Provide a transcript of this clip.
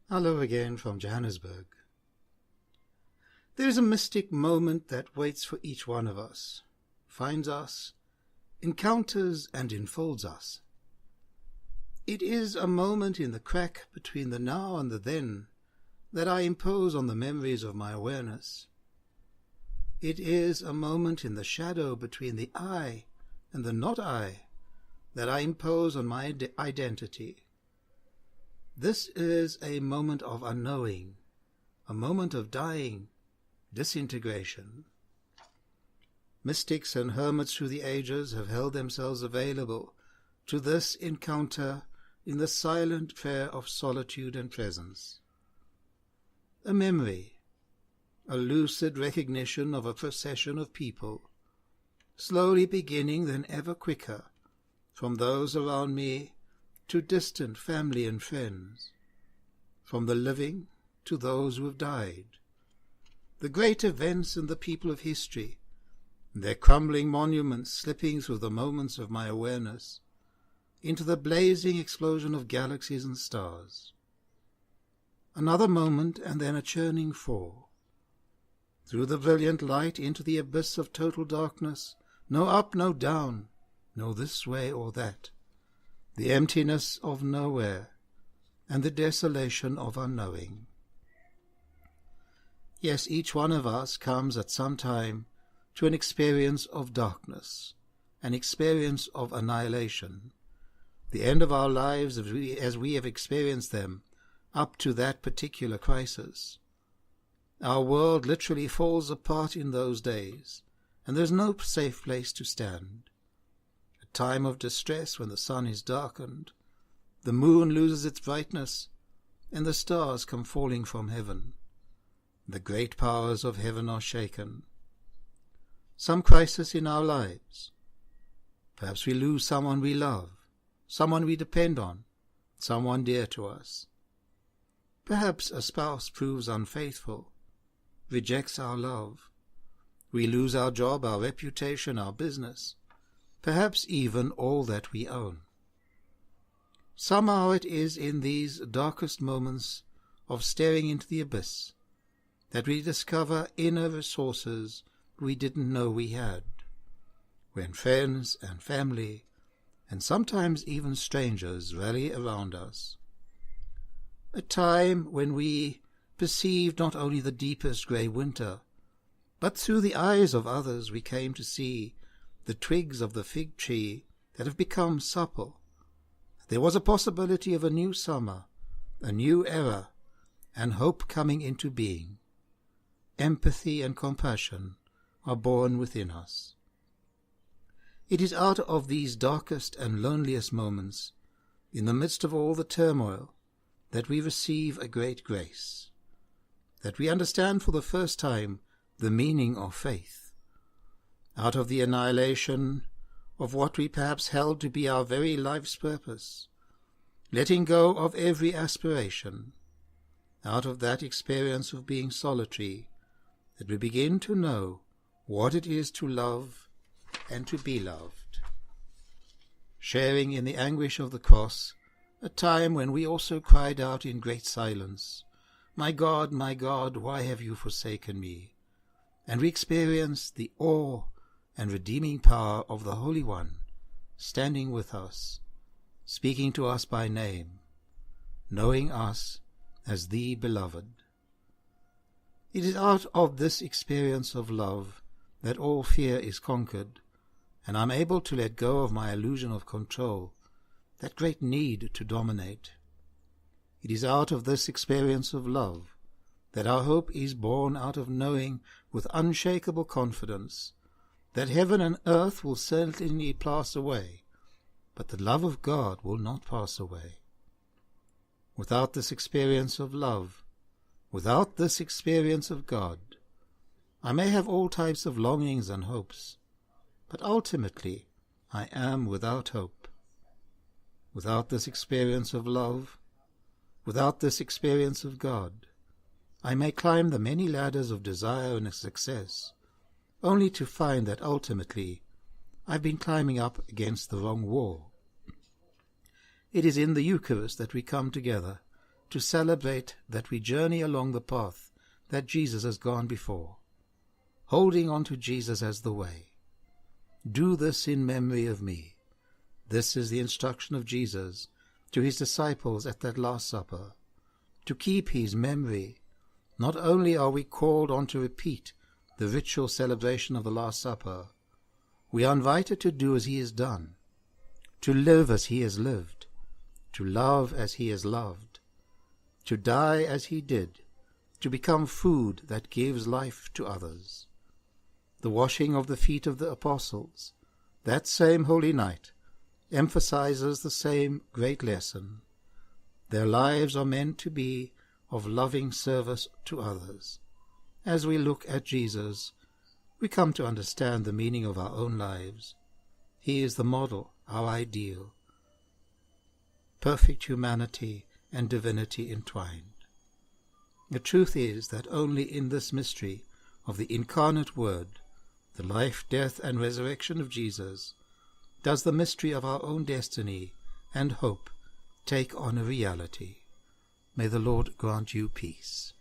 Hello again from Johannesburg. There is a mystic moment that waits for each one of us, finds us, encounters and enfolds us. It is a moment in the crack between the now and the then that I impose on the memories of my awareness. It is a moment in the shadow between the I and the not I that I impose on my identity. This is a moment of unknowing, a moment of dying, disintegration. Mystics and hermits through the ages have held themselves available to this encounter in the silent prayer of solitude and presence. A memory, a lucid recognition of a procession of people, slowly beginning then ever quicker, from those around me to distant family and friends, from the living to those who have died, the great events and the people of history, their crumbling monuments slipping through the moments of my awareness into the blazing explosion of galaxies and stars. Another moment and then a churning fall. Through the brilliant light into the abyss of total darkness, no up, no down, no this way or that, the emptiness of nowhere, and the desolation of unknowing. Yes, each one of us comes at some time to an experience of darkness, an experience of annihilation, the end of our lives as we have experienced them up to that particular crisis. Our world literally falls apart in those days, and there is no safe place to stand. Time of distress when the sun is darkened, the moon loses its brightness, and the stars come falling from heaven. The great powers of heaven are shaken. Some crisis in our lives. Perhaps we lose someone we love, someone we depend on, someone dear to us. Perhaps a spouse proves unfaithful, rejects our love. We lose our job, our reputation, our business, perhaps even all that we own. Somehow it is in these darkest moments of staring into the abyss that we discover inner resources we didn't know we had, when friends and family, and sometimes even strangers, rally around us. A time when we perceived not only the deepest grey winter, but through the eyes of others we came to see the twigs of the fig tree that have become supple. There was a possibility of a new summer, a new era, and hope coming into being. Empathy and compassion are born within us. It is out of these darkest and loneliest moments, in the midst of all the turmoil, that we receive a great grace, that we understand for the first time the meaning of faith. Out of the annihilation of what we perhaps held to be our very life's purpose, letting go of every aspiration, out of that experience of being solitary, that we begin to know what it is to love and to be loved. Sharing in the anguish of the cross, a time when we also cried out in great silence, my God, why have you forsaken me?" And we experienced the awe and redeeming power of the Holy One, standing with us, speaking to us by name, knowing us as the Beloved. It is out of this experience of love that all fear is conquered, and I am able to let go of my illusion of control, that great need to dominate. It is out of this experience of love that our hope is born out of knowing with unshakable confidence that heaven and earth will certainly pass away, but the love of God will not pass away. Without this experience of love, without this experience of God, I may have all types of longings and hopes, but ultimately I am without hope. Without this experience of love, without this experience of God, I may climb the many ladders of desire and success, only to find that ultimately I've been climbing up against the wrong wall. It is in the Eucharist that we come together to celebrate that we journey along the path that Jesus has gone before, holding on to Jesus as the way. Do this in memory of me. This is the instruction of Jesus to his disciples at that Last Supper. To keep his memory, not only are we called on to repeat the ritual celebration of the Last Supper, we are invited to do as he has done, to live as he has lived, to love as he has loved, to die as he did, to become food that gives life to others. The washing of the feet of the apostles, that same holy night, emphasizes the same great lesson. Their lives are meant to be of loving service to others. As we look at Jesus, we come to understand the meaning of our own lives. He is the model, our ideal. Perfect humanity and divinity entwined. The truth is that only in this mystery of the incarnate Word, the life, death, and resurrection of Jesus, does the mystery of our own destiny and hope take on a reality. May the Lord grant you peace.